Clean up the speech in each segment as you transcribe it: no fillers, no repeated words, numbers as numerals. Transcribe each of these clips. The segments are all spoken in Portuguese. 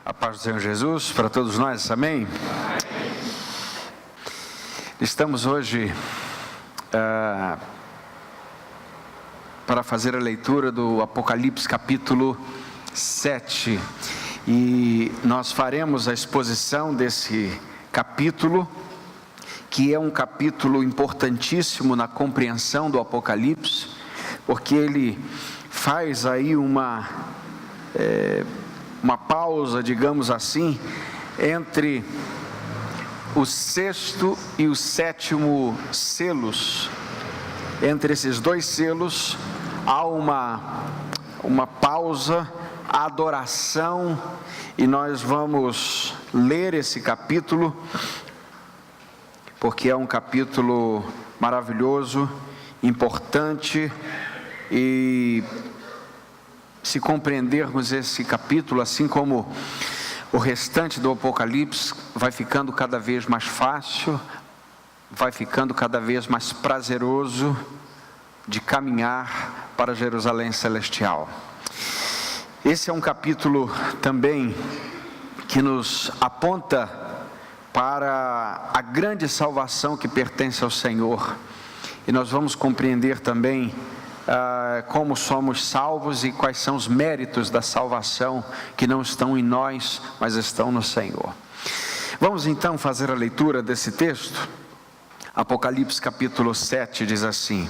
A paz do Senhor Jesus para todos nós, amém? Estamos hoje para fazer a leitura do Apocalipse capítulo 7 e nós faremos a exposição desse capítulo, que é um capítulo importantíssimo na compreensão do Apocalipse, porque ele faz aí uma pausa, digamos assim, entre o sexto e o sétimo selos. Entre esses dois selos há uma pausa, a adoração, e nós vamos ler esse capítulo, porque é um capítulo maravilhoso, importante, e se compreendermos esse capítulo, assim como o restante do Apocalipse, vai ficando cada vez mais fácil, vai ficando cada vez mais prazeroso de caminhar para Jerusalém Celestial. Esse é um capítulo também que nos aponta para a grande salvação que pertence ao Senhor, e nós vamos compreender também como somos salvos e quais são os méritos da salvação que não estão em nós, mas estão no Senhor. Vamos então fazer a leitura desse texto. Apocalipse capítulo 7 diz assim: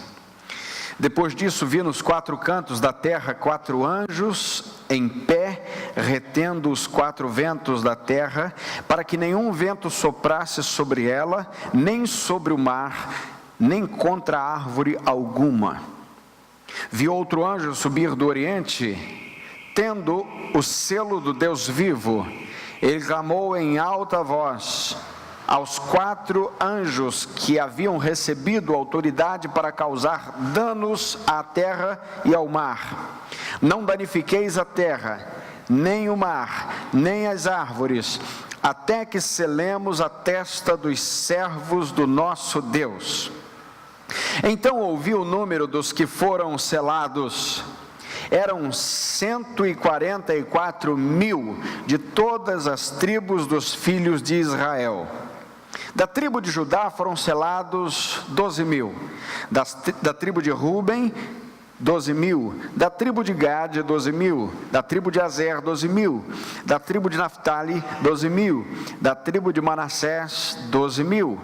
Depois disso vi nos quatro cantos da terra 4 anjos em pé, retendo os 4 ventos da terra, para que nenhum vento soprasse sobre ela, nem sobre o mar, nem contra árvore alguma. Vi outro anjo subir do Oriente, tendo o selo do Deus vivo. Ele clamou em alta voz aos 4 anjos que haviam recebido autoridade para causar danos à terra e ao mar: Não danifiqueis a terra, nem o mar, nem as árvores, até que selemos a testa dos servos do nosso Deus. Então ouvi o número dos que foram selados. Eram 144.000 de todas as tribos dos filhos de Israel. Da tribo de Judá foram selados 12.000. Da tribo de Ruben, 12.000. Da tribo de Gade, 12.000. Da tribo de Azer, 12.000. Da tribo de Naftali, 12.000. Da tribo de Manassés, 12.000.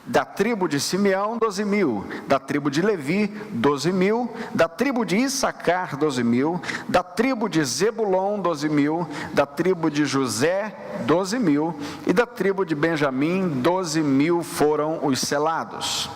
Da tribo de Simeão, 12.000, da tribo de Levi, 12.000, da tribo de Issacar, 12.000, da tribo de Zebulon, 12.000, da tribo de José, 12.000, e da tribo de Benjamim, 12.000 foram os selados.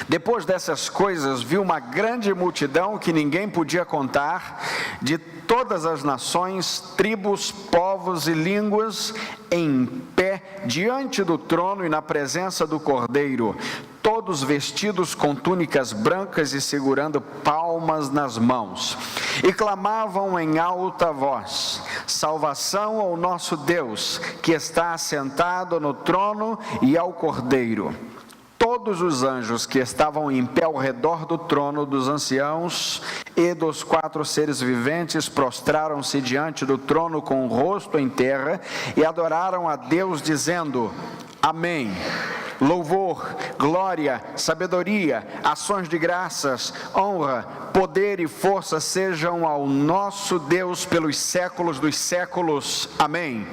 Depois dessas coisas, vi uma grande multidão que ninguém podia contar, de todas as nações, tribos, povos e línguas, em pé diante do trono e na presença do Cordeiro, todos vestidos com túnicas brancas e segurando palmas nas mãos, e clamavam em alta voz: Salvação ao nosso Deus, que está assentado no trono, e ao Cordeiro. Todos os anjos que estavam em pé ao redor do trono, dos anciãos e dos 4 seres viventes, prostraram-se diante do trono com o rosto em terra e adoraram a Deus, dizendo: Amém. Louvor, glória, sabedoria, ações de graças, honra, poder e força sejam ao nosso Deus pelos séculos dos séculos. Amém.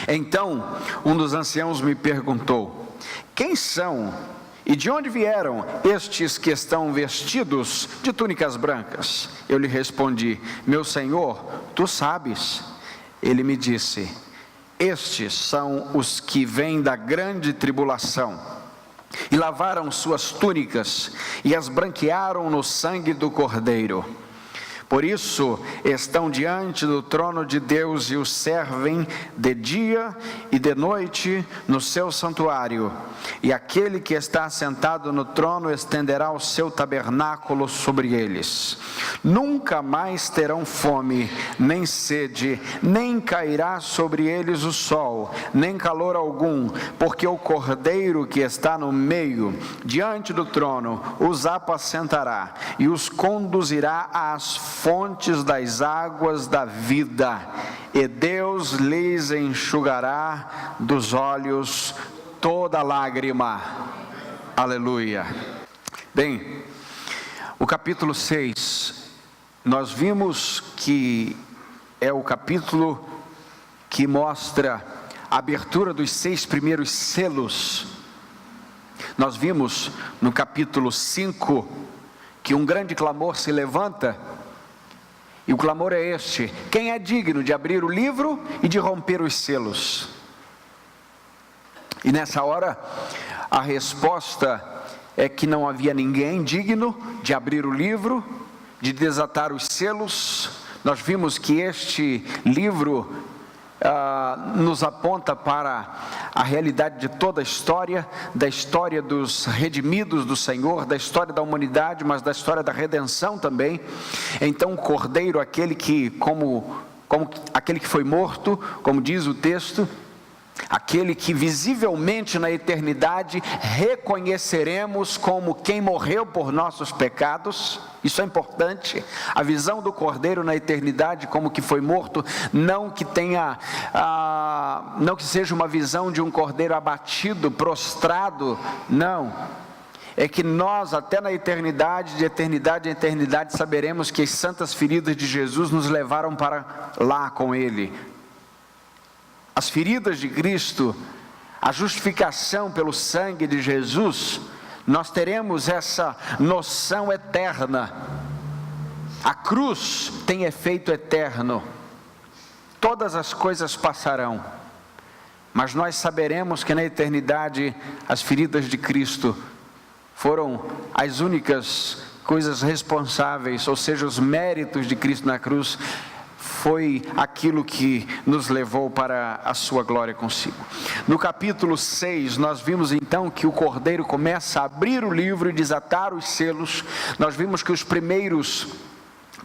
Então um dos anciãos me perguntou: Quem são e de onde vieram estes que estão vestidos de túnicas brancas? Eu lhe respondi: Meu Senhor, tu sabes. Ele me disse: Estes são os que vêm da grande tribulação, e lavaram suas túnicas, e as branquearam no sangue do Cordeiro. Por isso estão diante do trono de Deus e o servem de dia e de noite no seu santuário. E aquele que está sentado no trono estenderá o seu tabernáculo sobre eles. Nunca mais terão fome, nem sede, nem cairá sobre eles o sol, nem calor algum, porque o Cordeiro que está no meio, diante do trono, os apacentará e os conduzirá às fontes das águas da vida, e Deus Deus lhes enxugará dos olhos toda lágrima. Aleluia. Bem, o capítulo 6, nós vimos que é o capítulo que mostra a abertura dos 6 primeiros selos. Nós vimos no capítulo 5 que um grande clamor se levanta, e o clamor é este: quem é digno de abrir o livro e de romper os selos? E nessa hora, a resposta é que não havia ninguém digno de abrir o livro, de desatar os selos. Nós vimos que este livro nos aponta para a realidade de toda a história, da história dos redimidos do Senhor, da história da humanidade, mas da história da redenção também. Então o Cordeiro, aquele que aquele que foi morto, como diz o texto, aquele que visivelmente na eternidade reconheceremos como quem morreu por nossos pecados. Isso é importante, a visão do Cordeiro na eternidade como que foi morto, não que seja uma visão de um Cordeiro abatido, prostrado, não, é que nós até na eternidade, de eternidade em eternidade, saberemos que as santas feridas de Jesus nos levaram para lá com Ele. As feridas de Cristo, a justificação pelo sangue de Jesus, nós teremos essa noção eterna. A cruz tem efeito eterno. Todas as coisas passarão, mas nós saberemos que na eternidade as feridas de Cristo foram as únicas coisas responsáveis, ou seja, os méritos de Cristo na cruz foi aquilo que nos levou para a sua glória consigo. No capítulo 6, nós vimos então que o Cordeiro começa a abrir o livro e desatar os selos. Nós vimos que os primeiros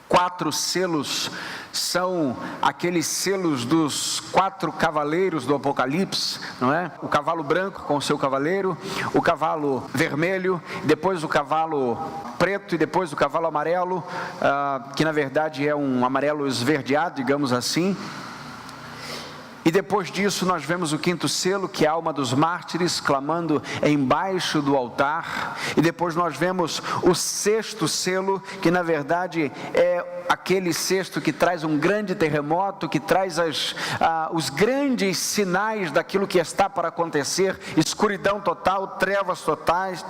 4 selos são aqueles selos dos 4 cavaleiros do Apocalipse, não é? O cavalo branco com o seu cavaleiro, o cavalo vermelho, depois o cavalo preto e depois o cavalo amarelo, que na verdade é um amarelo esverdeado, digamos assim. E depois disso nós vemos o 5º selo, que é a alma dos mártires clamando embaixo do altar. E depois nós vemos o 6º selo, que na verdade é aquele 6º que traz um grande terremoto, que traz os grandes sinais daquilo que está para acontecer: escuridão total, trevas totais,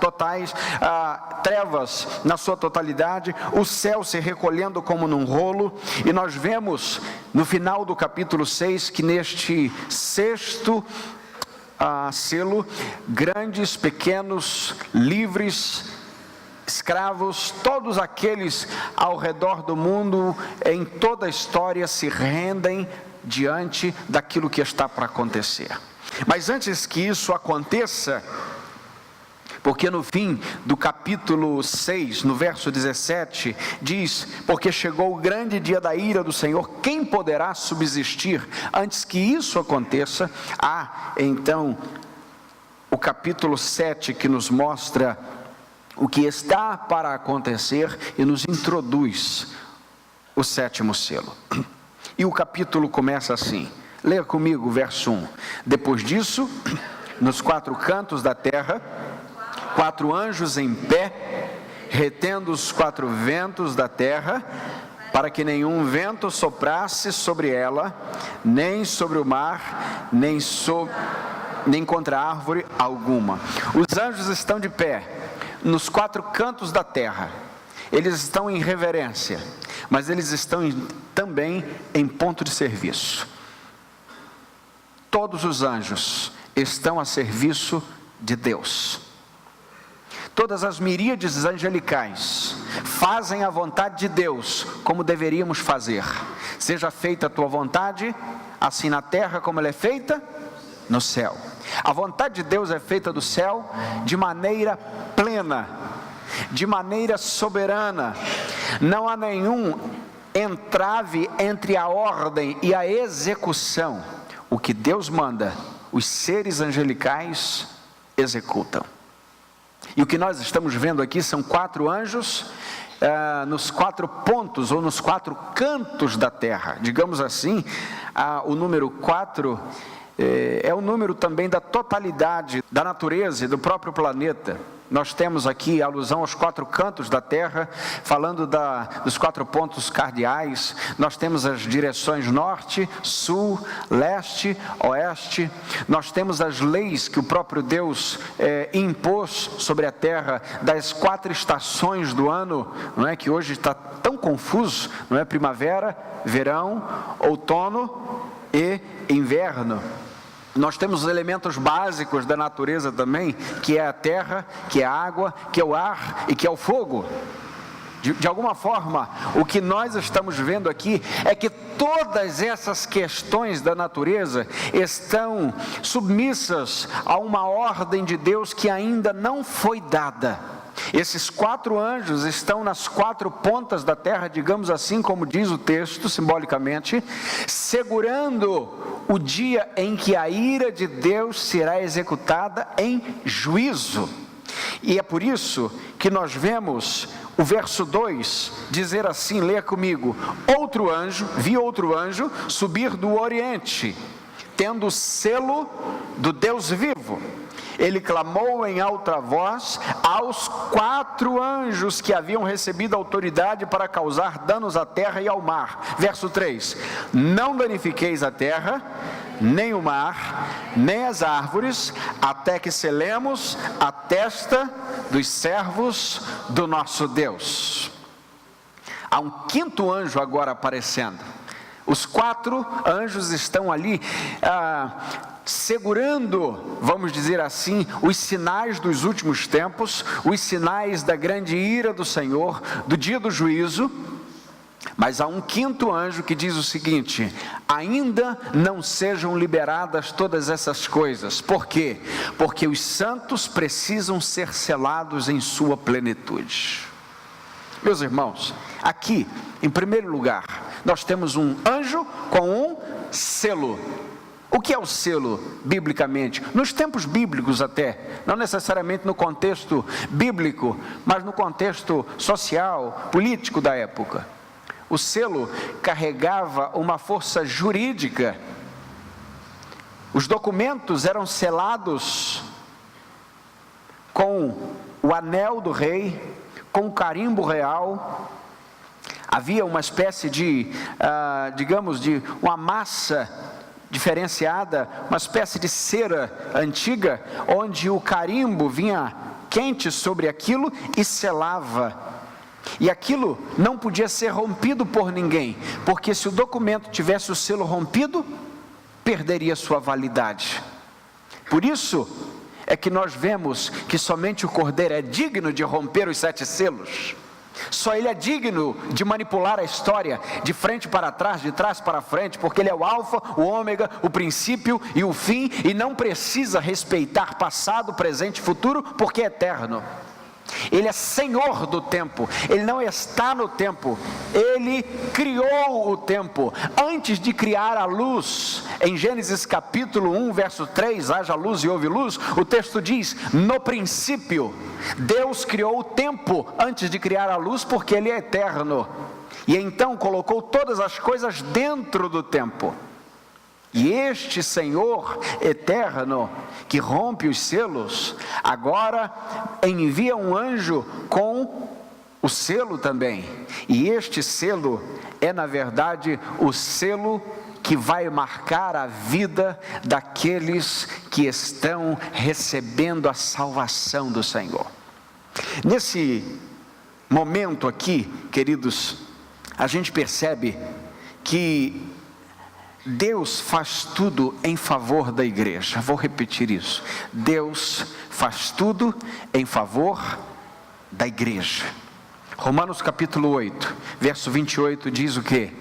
trevas na sua totalidade, o céu se recolhendo como num rolo. E nós vemos no final do capítulo 6 que neste 6º selo, grandes, pequenos, livres, escravos, todos aqueles ao redor do mundo, em toda a história, se rendem diante daquilo que está para acontecer. Mas antes que isso aconteça, porque no fim do capítulo 6, no verso 17, diz: porque chegou o grande dia da ira do Senhor, quem poderá subsistir? Antes que isso aconteça, há então o capítulo 7, que nos mostra o que está para acontecer e nos introduz o 7º selo. E o capítulo começa assim, leia comigo o verso 1. Depois disso, nos 4 cantos da terra, 4 anjos em pé, retendo os 4 ventos da terra, para que nenhum vento soprasse sobre ela, nem sobre o mar, nem contra árvore alguma. Os anjos estão de pé nos 4 cantos da terra. Eles estão em reverência, mas eles estão também em ponto de serviço. Todos os anjos estão a serviço de Deus. Todas as miríades angelicais fazem a vontade de Deus, como deveríamos fazer. Seja feita a tua vontade, assim na terra como ela é feita no céu. A vontade de Deus é feita do céu de maneira plena, de maneira soberana. Não há nenhum entrave entre a ordem e a execução. O que Deus manda, os seres angelicais executam. E o que nós estamos vendo aqui são 4 anjos nos 4 pontos ou nos 4 cantos da terra. Digamos assim, o número 4 é o número também da totalidade da natureza e do próprio planeta. Nós temos aqui a alusão aos 4 cantos da terra, falando dos 4 pontos cardeais. Nós temos as direções norte, sul, leste, oeste. Nós temos as leis que o próprio Deus impôs sobre a terra, das 4 estações do ano, não é, que hoje está tão confuso, não é? Primavera, verão, outono e inverno. Nós temos os elementos básicos da natureza também, que é a terra, que é a água, que é o ar e que é o fogo. De alguma forma, o que nós estamos vendo aqui é que todas essas questões da natureza estão submissas a uma ordem de Deus que ainda não foi dada. Esses 4 anjos estão nas 4 pontas da terra, digamos assim, como diz o texto, simbolicamente, segurando o dia em que a ira de Deus será executada em juízo. E é por isso que nós vemos o verso 2 dizer assim, leia comigo: vi outro anjo subir do oriente, tendo o selo do Deus vivo. Ele clamou em alta voz aos 4 anjos que haviam recebido autoridade para causar danos à terra e ao mar. Verso 3: não danifiqueis a terra, nem o mar, nem as árvores, até que selemos a testa dos servos do nosso Deus. Há um 5º anjo agora aparecendo. Os 4 anjos estão ali segurando, vamos dizer assim, os sinais dos últimos tempos, os sinais da grande ira do Senhor, do dia do juízo. Mas há um 5º anjo que diz o seguinte: ainda não sejam liberadas todas essas coisas. Por quê? Porque os santos precisam ser selados em sua plenitude. Meus irmãos, aqui, em primeiro lugar, nós temos um anjo com um selo. O que é o selo, biblicamente? Nos tempos bíblicos até, não necessariamente no contexto bíblico, mas no contexto social, político da época. O selo carregava uma força jurídica. Os documentos eram selados com o anel do rei, com o carimbo real. Havia uma espécie de, digamos, de uma massa diferenciada, uma espécie de cera antiga, onde o carimbo vinha quente sobre aquilo e selava. E aquilo não podia ser rompido por ninguém, porque se o documento tivesse o selo rompido, perderia sua validade. Por isso é que nós vemos que somente o Cordeiro é digno de romper os 7 selos. Só Ele é digno de manipular a história de frente para trás, de trás para frente, porque Ele é o alfa, o ômega, o princípio e o fim, e não precisa respeitar passado, presente e futuro, porque é eterno. Ele é Senhor do tempo, Ele não está no tempo, Ele criou o tempo. Antes de criar a luz, em Gênesis capítulo 1, verso 3, haja luz e houve luz, o texto diz: no princípio, Deus criou o tempo antes de criar a luz, porque Ele é eterno, e então colocou todas as coisas dentro do tempo. E este Senhor eterno, que rompe os selos, agora envia um anjo com o selo também. E este selo é, na verdade, o selo que vai marcar a vida daqueles que estão recebendo a salvação do Senhor. Nesse momento aqui, queridos, a gente percebe que Deus faz tudo em favor da igreja. Vou repetir isso. Deus faz tudo em favor da igreja. Romanos capítulo 8, verso 28 diz o quê?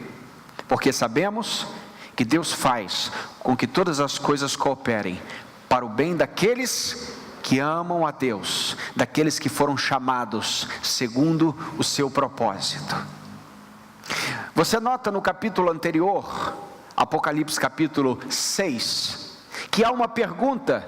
Porque sabemos que Deus faz com que todas as coisas cooperem para o bem daqueles que amam a Deus, daqueles que foram chamados segundo o seu propósito. Você nota no capítulo anterior, Apocalipse capítulo 6, que há uma pergunta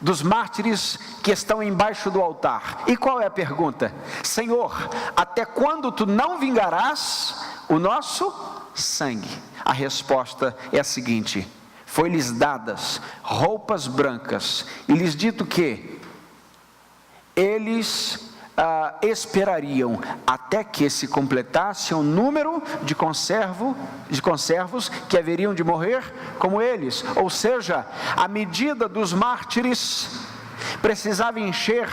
dos mártires que estão embaixo do altar. E qual é a pergunta? Senhor, até quando tu não vingarás o nosso sangue? A resposta é a seguinte: foi-lhes dadas roupas brancas, e lhes dito que eles esperariam até que se completasse o número de conservos que haveriam de morrer como eles. Ou seja, a medida dos mártires precisava encher,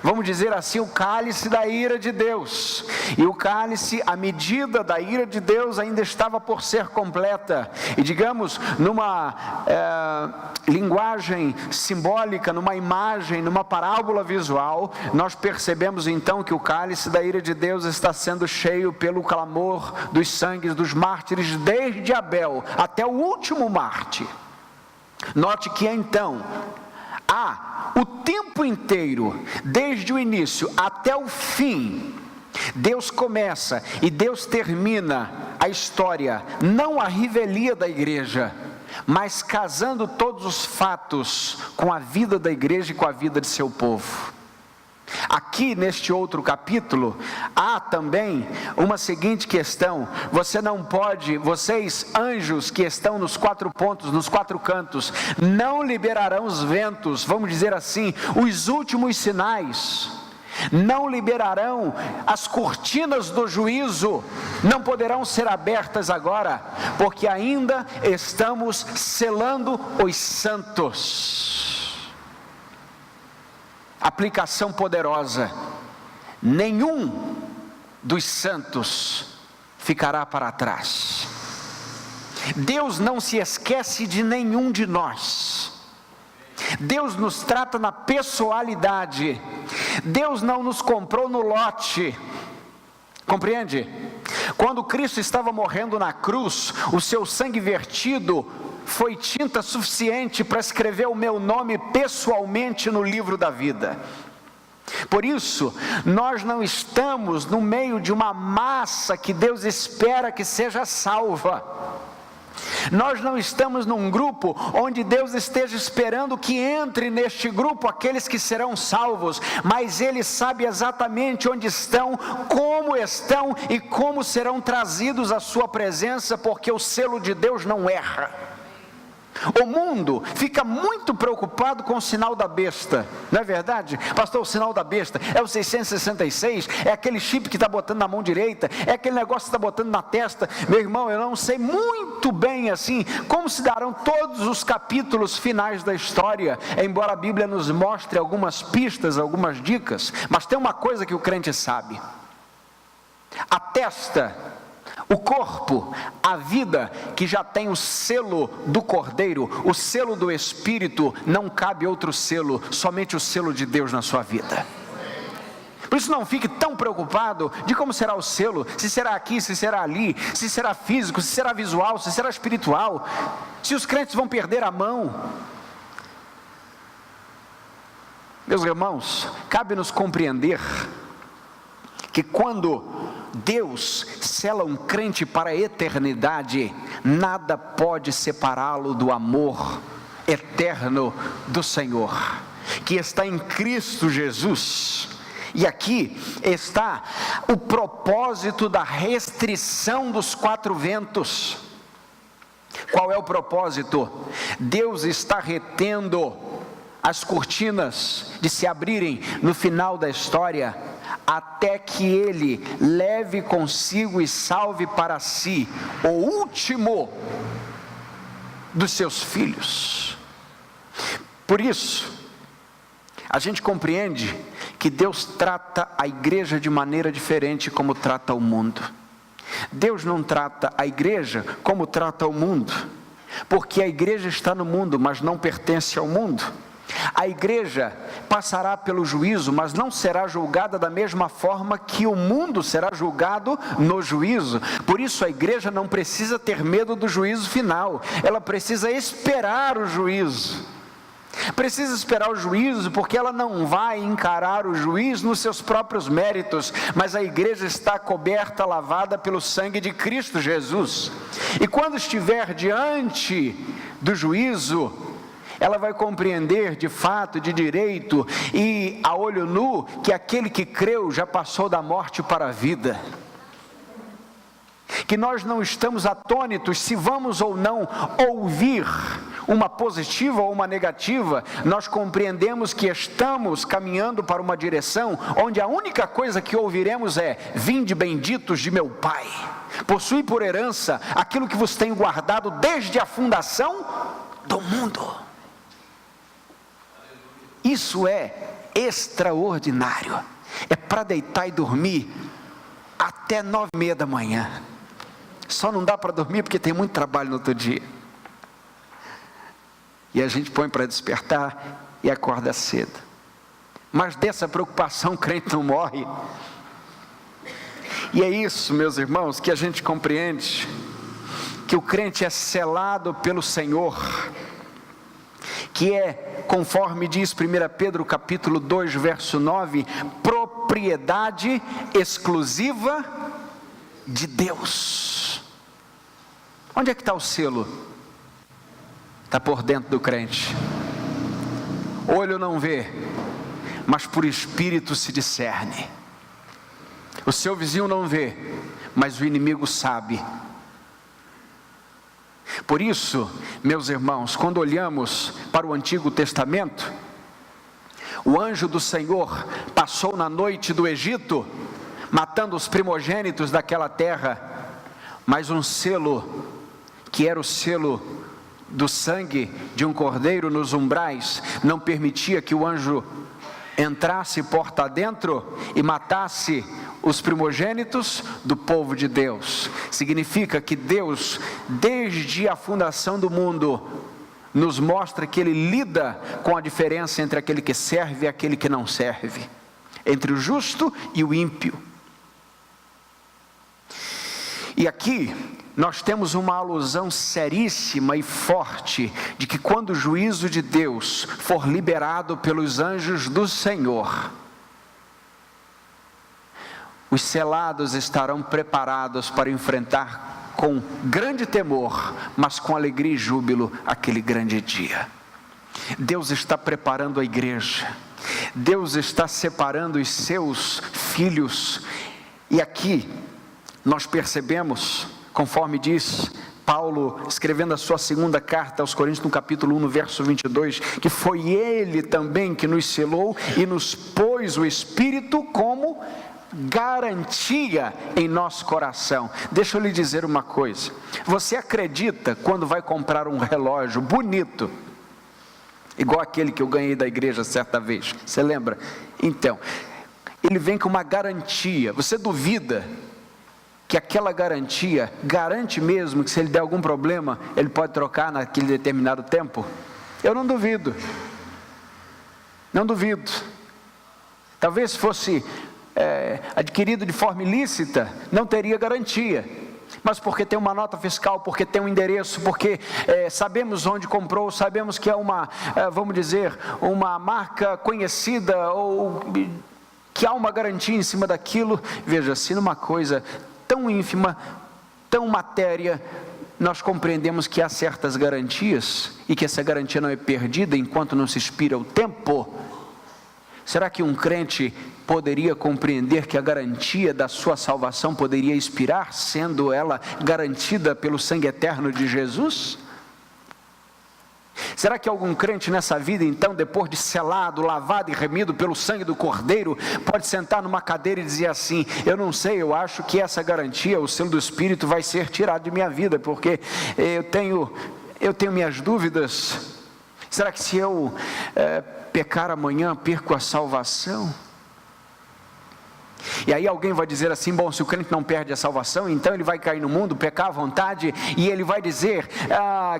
vamos dizer assim, o cálice da ira de Deus. E o cálice, a medida da ira de Deus ainda estava por ser completa. E digamos, numa linguagem simbólica, numa imagem, numa parábola visual, nós percebemos então que o cálice da ira de Deus está sendo cheio pelo clamor dos sangues dos mártires, desde Abel até o último mártir. Note que então o tempo inteiro, desde o início até o fim, Deus começa e Deus termina a história, não a revelia da igreja, mas casando todos os fatos com a vida da igreja e com a vida de seu povo. Aqui neste outro capítulo, há também uma seguinte questão: você não pode, vocês anjos que estão nos 4 pontos, nos 4 cantos, não liberarão os ventos, vamos dizer assim, os últimos sinais, não liberarão as cortinas do juízo, não poderão ser abertas agora, porque ainda estamos selando os santos. Aplicação poderosa: nenhum dos santos ficará para trás. Deus não se esquece de nenhum de nós. Deus nos trata na pessoalidade. Deus não nos comprou no lote. Compreende? Quando Cristo estava morrendo na cruz, o seu sangue vertido foi tinta suficiente para escrever o meu nome pessoalmente no livro da vida. Por isso, nós não estamos no meio de uma massa que Deus espera que seja salva. Nós não estamos num grupo onde Deus esteja esperando que entre neste grupo aqueles que serão salvos, mas Ele sabe exatamente onde estão e como serão trazidos à sua presença, porque o selo de Deus não erra. O mundo fica muito preocupado com o sinal da besta, não é verdade? Pastor, o sinal da besta é o 666, é aquele chip que está botando na mão direita, é aquele negócio que está botando na testa. Meu irmão, eu não sei muito bem assim como se darão todos os capítulos finais da história, embora a Bíblia nos mostre algumas pistas, algumas dicas, mas tem uma coisa que o crente sabe: a testa, o corpo, a vida que já tem o selo do Cordeiro, o selo do Espírito, não cabe outro selo, somente o selo de Deus na sua vida. Por isso não fique tão preocupado de como será o selo, se será aqui, se será ali, se será físico, se será visual, se será espiritual, se os crentes vão perder a mão. Meus irmãos, cabe-nos compreender que quando Deus sela um crente para a eternidade, nada pode separá-lo do amor eterno do Senhor, que está em Cristo Jesus. E aqui está o propósito da restrição dos 4 ventos. Qual é o propósito? Deus está retendo as cortinas de se abrirem no final da história, até que Ele leve consigo e salve para si o último dos seus filhos. Por isso, a gente compreende que Deus trata a igreja de maneira diferente como trata o mundo. Deus não trata a igreja como trata o mundo, porque a igreja está no mundo, mas não pertence ao mundo. A igreja passará pelo juízo, mas não será julgada da mesma forma que o mundo será julgado no juízo. Por isso a igreja não precisa ter medo do juízo final, ela precisa esperar o juízo. Precisa esperar o juízo, porque ela não vai encarar o juízo nos seus próprios méritos, mas a igreja está coberta, lavada pelo sangue de Cristo Jesus. E quando estiver diante do juízo, ela vai compreender de fato, de direito e a olho nu, que aquele que creu já passou da morte para a vida. Que nós não estamos atônitos se vamos ou não ouvir uma positiva ou uma negativa. Nós compreendemos que estamos caminhando para uma direção onde a única coisa que ouviremos é: vinde benditos de meu Pai, possui por herança aquilo que vos tenho guardado desde a fundação do mundo. Isso é extraordinário, é para deitar e dormir até 9h30 da manhã. Só não dá para dormir porque tem muito trabalho no outro dia. E a gente põe para despertar e acorda cedo. Mas dessa preocupação o crente não morre. E é isso, meus irmãos, que a gente compreende, que o crente é selado pelo Senhor, que é, conforme diz 1 Pedro capítulo 2, verso 9, propriedade exclusiva de Deus. Onde é que está o selo? Está por dentro do crente. Olho não vê, mas por espírito se discerne. O seu vizinho não vê, mas o inimigo sabe. Por isso, meus irmãos, quando olhamos para o Antigo Testamento, o anjo do Senhor passou na noite do Egito, matando os primogênitos daquela terra, mas um selo, que era o selo do sangue de um cordeiro nos umbrais, não permitia que o anjo entrasse porta dentro e matasse os primogênitos do povo de Deus. Significa que Deus, desde a fundação do mundo, nos mostra que Ele lida com a diferença entre aquele que serve e aquele que não serve, entre o justo e o ímpio. E aqui nós temos uma alusão seríssima e forte de que quando o juízo de Deus for liberado pelos anjos do Senhor, os selados estarão preparados para enfrentar com grande temor, mas com alegria e júbilo, aquele grande dia. Deus está preparando a igreja, Deus está separando os seus filhos, e aqui nós percebemos, conforme diz Paulo, escrevendo a sua segunda carta aos Coríntios, no capítulo 1, no verso 22, que foi Ele também que nos selou e nos pôs o Espírito como garantia em nosso coração. Deixa eu lhe dizer uma coisa: você acredita quando vai comprar um relógio bonito, igual aquele que eu ganhei da igreja certa vez, você lembra? Então, ele vem com uma garantia. Você duvida que aquela garantia garante mesmo que se ele der algum problema, ele pode trocar naquele determinado tempo? Eu não duvido, não duvido. Talvez se fosse adquirido de forma ilícita, não teria garantia, mas porque tem uma nota fiscal, porque tem um endereço, porque sabemos onde comprou, sabemos que é uma, vamos dizer, uma marca conhecida, ou que há uma garantia em cima daquilo. Veja, se numa coisa tão ínfima, tão matéria, nós compreendemos que há certas garantias, e que essa garantia não é perdida enquanto não se expira o tempo, será que um crente poderia compreender que a garantia da sua salvação poderia expirar, sendo ela garantida pelo sangue eterno de Jesus? Será que algum crente nessa vida, então, depois de selado, lavado e remido pelo sangue do Cordeiro, pode sentar numa cadeira e dizer assim: eu não sei, eu acho que essa garantia, o selo do Espírito, vai ser tirado de minha vida, porque eu tenho minhas dúvidas. Será que se eu pecar amanhã, perco a salvação? E aí alguém vai dizer assim: bom, se o crente não perde a salvação, então ele vai cair no mundo, pecar à vontade, e ele vai dizer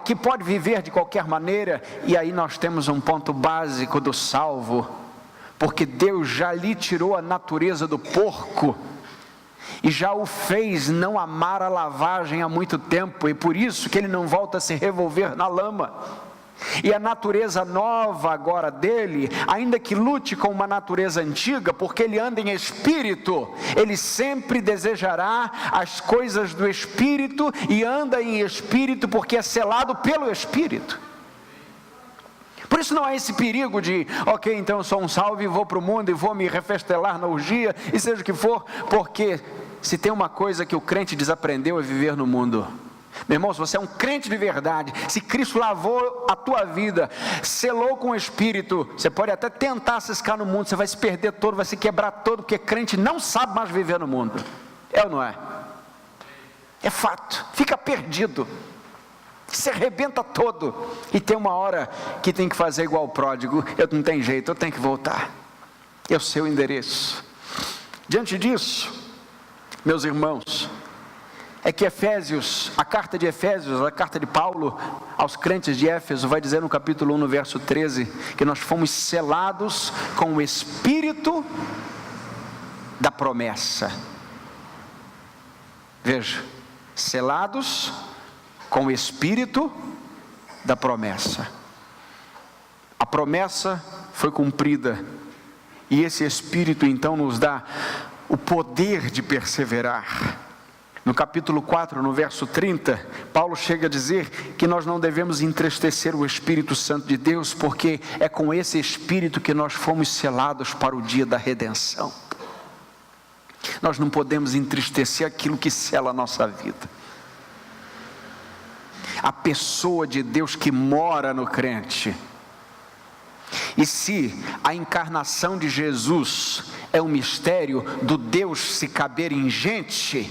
que pode viver de qualquer maneira. E aí nós temos um ponto básico do salvo, porque Deus já lhe tirou a natureza do porco, e já o fez não amar a lavagem há muito tempo, e por isso que ele não volta a se revolver na lama. E a natureza nova agora dele, ainda que lute com uma natureza antiga, porque ele anda em espírito, ele sempre desejará as coisas do espírito, e anda em espírito porque é selado pelo Espírito. Por isso não há esse perigo de, ok, então eu sou um salvo e vou para o mundo e vou me refestelar na orgia, e seja o que for, porque se tem uma coisa que o crente desaprendeu é viver no mundo. Meu irmão, se você é um crente de verdade, se Cristo lavou a tua vida, selou com o Espírito, você pode até tentar ciscar no mundo, você vai se perder todo, vai se quebrar todo, porque crente não sabe mais viver no mundo. É ou não é? É fato, fica perdido, se arrebenta todo, e tem uma hora que tem que fazer igual o pródigo, eu não tenho jeito, eu tenho que voltar, é o seu endereço. Diante disso, meus irmãos, é que Efésios, a carta de Efésios, a carta de Paulo aos crentes de Éfeso, vai dizer no capítulo 1, no verso 13, que nós fomos selados com o Espírito da promessa. Veja, selados com o Espírito da promessa. A promessa foi cumprida, e esse Espírito então nos dá o poder de perseverar. No capítulo 4, no verso 30, Paulo chega a dizer que nós não devemos entristecer o Espírito Santo de Deus, porque é com esse Espírito que nós fomos selados para o dia da redenção. Nós não podemos entristecer aquilo que sela a nossa vida. A pessoa de Deus que mora no crente. E se a encarnação de Jesus é um mistério do Deus se caber em gente,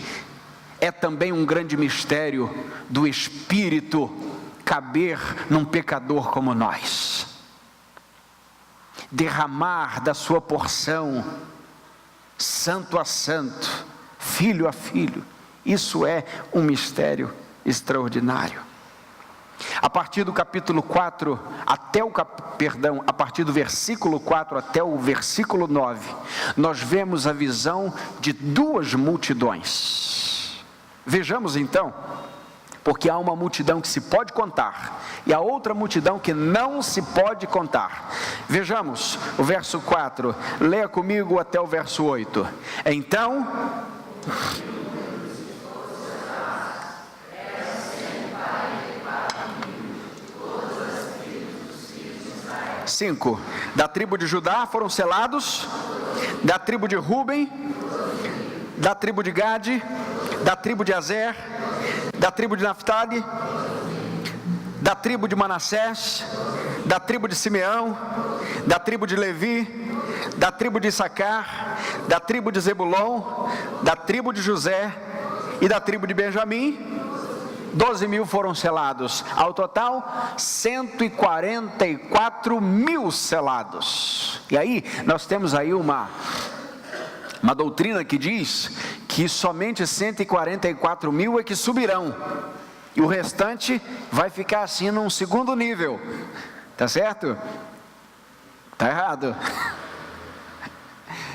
é também um grande mistério do Espírito caber num pecador como nós, derramar da sua porção, santo a santo, filho a filho. Isso é um mistério extraordinário. A partir do capítulo 4, a partir do versículo 4 até o versículo 9, nós vemos a visão de duas multidões. Vejamos então, porque há uma multidão que se pode contar, e a outra multidão que não se pode contar. Vejamos o verso 4, leia comigo até o verso 8. Então... 5, da tribo de Judá foram selados, da tribo de Ruben, da tribo de Gade, da tribo de Azer, da tribo de Naftali, da tribo de Manassés, da tribo de Simeão, da tribo de Levi, da tribo de Issacar, da tribo de Zebulon, da tribo de José e da tribo de Benjamim. 12.000 foram selados, ao total 144.000 selados. E aí nós temos aí uma doutrina que diz que somente 144.000 é que subirão, e o restante vai ficar assim num segundo nível. Tá certo? Tá errado.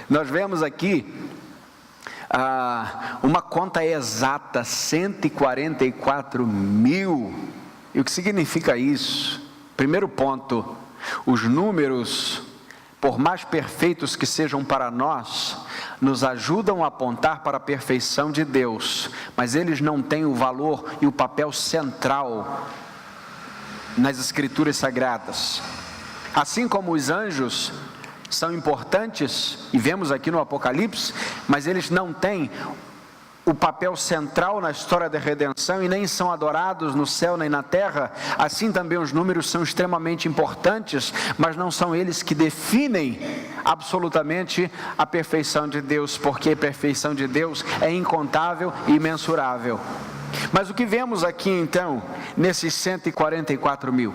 Nós vemos aqui uma conta exata, 144.000. E o que significa isso? Primeiro ponto, os números, por mais perfeitos que sejam para nós, nos ajudam a apontar para a perfeição de Deus, mas eles não têm o valor e o papel central nas Escrituras Sagradas. Assim como os anjos são importantes, e vemos aqui no Apocalipse, mas eles não têm o papel central na história da redenção e nem são adorados no céu nem na terra. Assim também os números são extremamente importantes, mas não são eles que definem absolutamente a perfeição de Deus, porque a perfeição de Deus é incontável e imensurável. Mas o que vemos aqui então, nesses 144.000?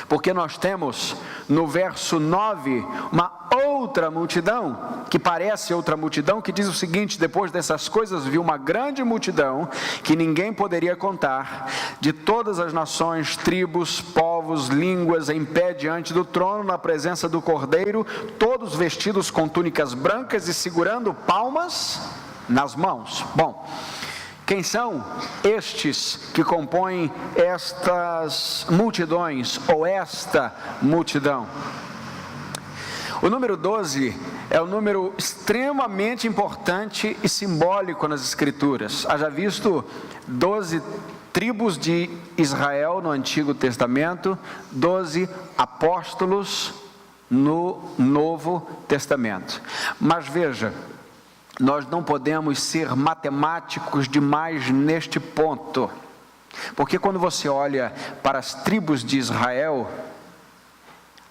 Porque nós temos no verso 9 uma outra multidão, que parece outra multidão, que diz o seguinte: depois dessas coisas vi uma grande multidão, que ninguém poderia contar, de todas as nações, tribos, povos, línguas, em pé diante do trono, na presença do Cordeiro, todos vestidos com túnicas brancas e segurando palmas nas mãos. Bom, quem são estes que compõem estas multidões, ou esta multidão? O número 12 é um número extremamente importante e simbólico nas Escrituras. Haja visto 12 tribos de Israel no Antigo Testamento, 12 apóstolos no Novo Testamento. Mas veja, nós não podemos ser matemáticos demais neste ponto, porque quando você olha para as tribos de Israel,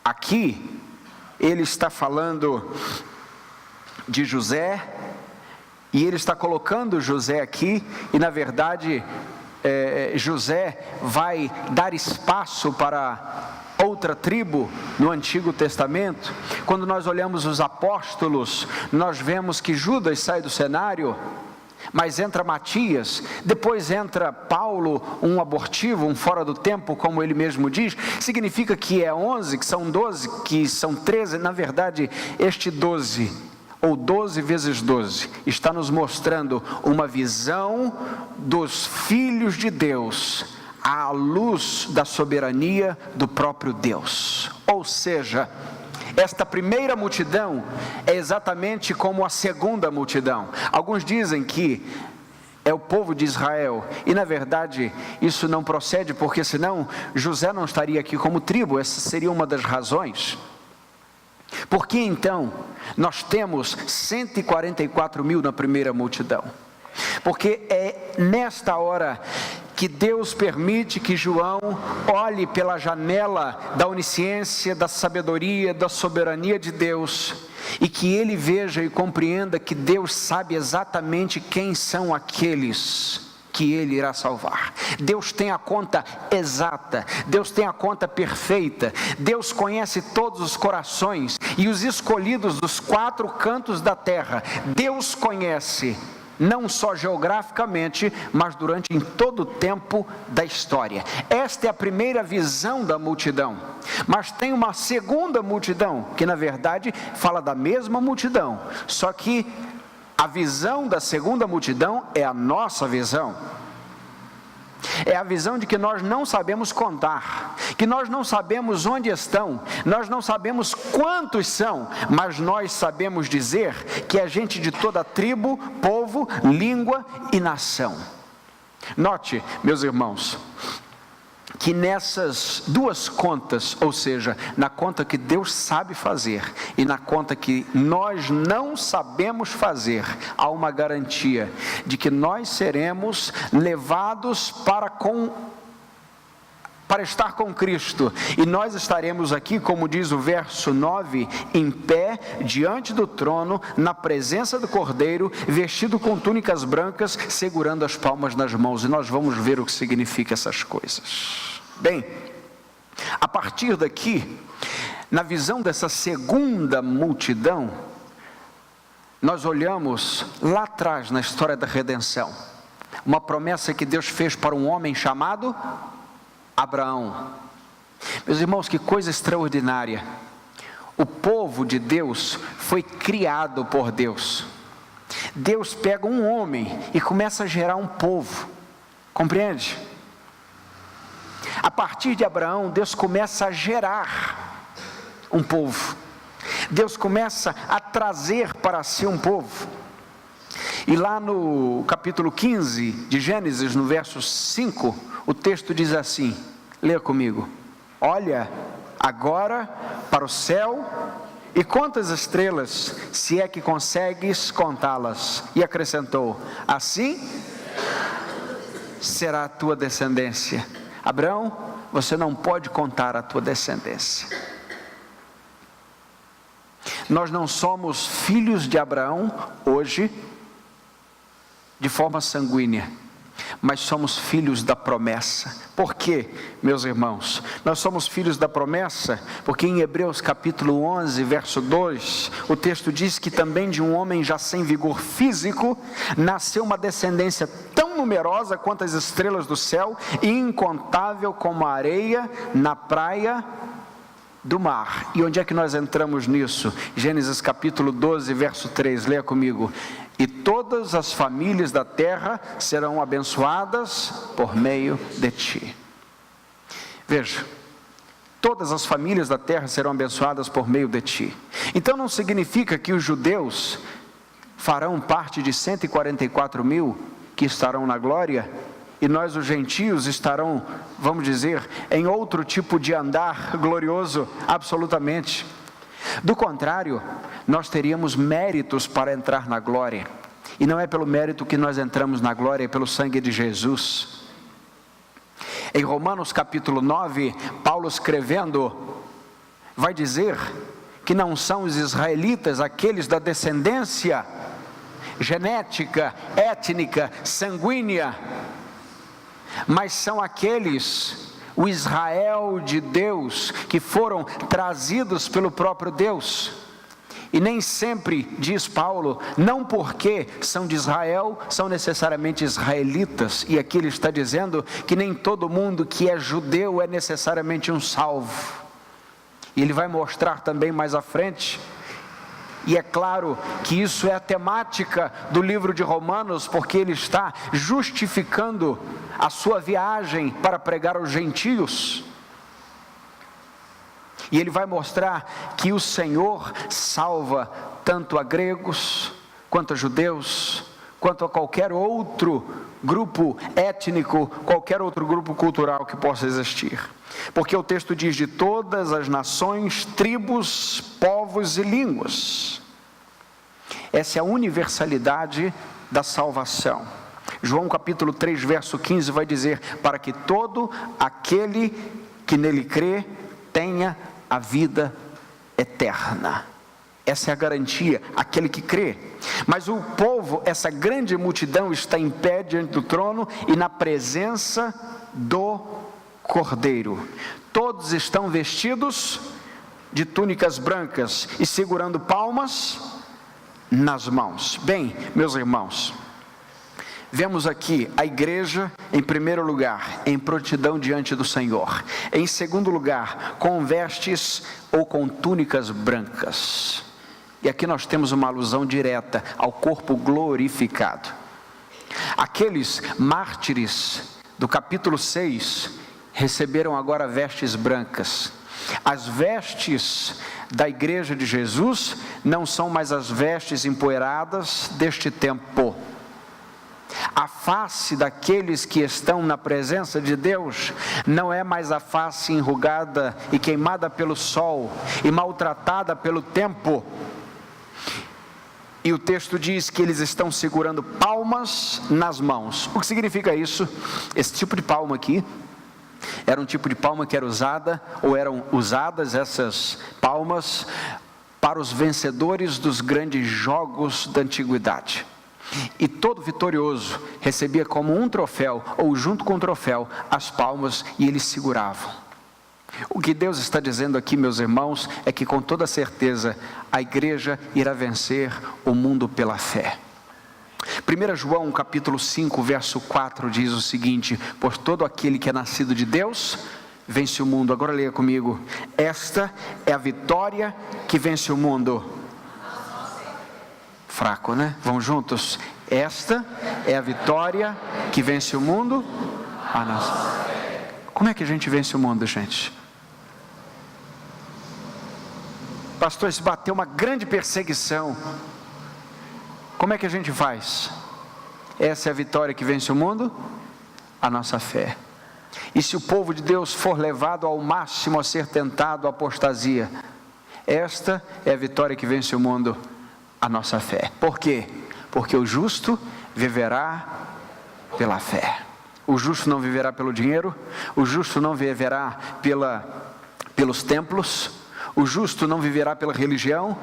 aqui ele está falando de José, e ele está colocando José aqui, e na verdade José vai dar espaço para outra tribo no Antigo Testamento. Quando nós olhamos os apóstolos, nós vemos que Judas sai do cenário, mas entra Matias, depois entra Paulo, um abortivo, um fora do tempo, como ele mesmo diz. Significa que é 11, que são 12, que são 13, na verdade este 12, ou 12 vezes 12, está nos mostrando uma visão dos filhos de Deus, à luz da soberania do próprio Deus. Ou seja, esta primeira multidão é exatamente como a segunda multidão. Alguns dizem que é o povo de Israel, e na verdade isso não procede, porque senão José não estaria aqui como tribo. Essa seria uma das razões. Por que então nós temos 144 mil na primeira multidão? Porque é nesta hora que Deus permite que João olhe pela janela da onisciência, da sabedoria, da soberania de Deus, e que ele veja e compreenda que Deus sabe exatamente quem são aqueles que ele irá salvar. Deus tem a conta exata, Deus tem a conta perfeita, Deus conhece todos os corações e os escolhidos dos 4 cantos da terra. Deus conhece, não só geograficamente, mas durante em todo o tempo da história. Esta é a primeira visão da multidão, mas tem uma segunda multidão, que na verdade fala da mesma multidão, só que a visão da segunda multidão é a nossa visão. É a visão de que nós não sabemos contar, que nós não sabemos onde estão, nós não sabemos quantos são, mas nós sabemos dizer que é gente de toda tribo, povo, língua e nação. Note, meus irmãos, que nessas duas contas, ou seja, na conta que Deus sabe fazer e na conta que nós não sabemos fazer, há uma garantia de que nós seremos levados para estar com Cristo, e nós estaremos aqui, como diz o verso 9, em pé, diante do trono, na presença do Cordeiro, vestido com túnicas brancas, segurando as palmas nas mãos, e nós vamos ver o que significa essas coisas. Bem, a partir daqui, na visão dessa segunda multidão, nós olhamos lá atrás na história da redenção, uma promessa que Deus fez para um homem chamado Abraão. Meus irmãos, que coisa extraordinária. O povo de Deus foi criado por Deus. Deus pega um homem e começa a gerar um povo, compreende? A partir de Abraão, Deus começa a gerar um povo. Deus começa a trazer para si um povo. E lá no capítulo 15 de Gênesis, no verso 5, o texto diz assim, leia comigo: olha agora para o céu e conta as estrelas, se é que consegues contá-las. E acrescentou: assim será a tua descendência. Abraão, você não pode contar a tua descendência. Nós não somos filhos de Abraão hoje de forma sanguínea, mas somos filhos da promessa. Por quê, meus irmãos? Nós somos filhos da promessa porque em Hebreus capítulo 11, verso 2, o texto diz que também de um homem já sem vigor físico, nasceu uma descendência tão numerosa quanto as estrelas do céu e incontável como a areia na praia do mar. E onde é que nós entramos nisso? Gênesis capítulo 12, verso 3, leia comigo: e todas as famílias da terra serão abençoadas por meio de ti. Veja, todas as famílias da terra serão abençoadas por meio de ti. Então não significa que os judeus farão parte de 144 mil que estarão na glória e nós, os gentios, estarão, vamos dizer, em outro tipo de andar glorioso, absolutamente. Do contrário, nós teríamos méritos para entrar na glória, e não é pelo mérito que nós entramos na glória, é pelo sangue de Jesus. Em Romanos capítulo 9, Paulo escrevendo, vai dizer que não são os israelitas aqueles da descendência genética, étnica, sanguínea, mas são aqueles, o Israel de Deus, que foram trazidos pelo próprio Deus. E nem sempre, diz Paulo, não porque são de Israel, são necessariamente israelitas. E aqui ele está dizendo que nem todo mundo que é judeu é necessariamente um salvo. E ele vai mostrar também mais à frente. E é claro que isso é a temática do livro de Romanos, porque ele está justificando a sua viagem para pregar aos gentios. E ele vai mostrar que o Senhor salva tanto a gregos, quanto a judeus, quanto a qualquer outro grupo étnico, qualquer outro grupo cultural que possa existir. Porque o texto diz de todas as nações, tribos, povos e línguas. Essa é a universalidade da salvação. João capítulo 3, verso 15 vai dizer, para que todo aquele que nele crê tenha a vida eterna. Essa é a garantia, aquele que crê. Mas o povo, essa grande multidão, está em pé diante do trono e na presença do Cordeiro. Todos estão vestidos de túnicas brancas e segurando palmas nas mãos. Bem, meus irmãos, vemos aqui a igreja, em primeiro lugar, em prontidão diante do Senhor. Em segundo lugar, com vestes ou com túnicas brancas. E aqui nós temos uma alusão direta ao corpo glorificado. Aqueles mártires do capítulo 6 receberam agora vestes brancas. As vestes da igreja de Jesus não são mais as vestes empoeiradas deste tempo. A face daqueles que estão na presença de Deus não é mais a face enrugada e queimada pelo sol e maltratada pelo tempo. E o texto diz que eles estão segurando palmas nas mãos. O que significa isso? Esse tipo de palma aqui era um tipo de palma que era usada, ou eram usadas essas palmas para os vencedores dos grandes jogos da antiguidade. E todo vitorioso recebia como um troféu, ou junto com o troféu, as palmas, e eles seguravam. O que Deus está dizendo aqui, meus irmãos, é que com toda certeza a igreja irá vencer o mundo pela fé. 1 João capítulo 5, verso 4 diz o seguinte: pois todo aquele que é nascido de Deus vence o mundo. Agora leia comigo: esta é a vitória que vence o mundo. Fraco, né? Vamos juntos. Esta é a vitória que vence o mundo. A nossa. Como é que a gente vence o mundo, gente? Pastor, se bateu uma grande perseguição, como é que a gente faz? Essa é a vitória que vence o mundo? A nossa fé. E se o povo de Deus for levado ao máximo a ser tentado à apostasia, esta é a vitória que vence o mundo? A nossa fé. Por quê? Porque o justo viverá pela fé. O justo não viverá pelo dinheiro, o justo não viverá pelos templos, o justo não viverá pela religião,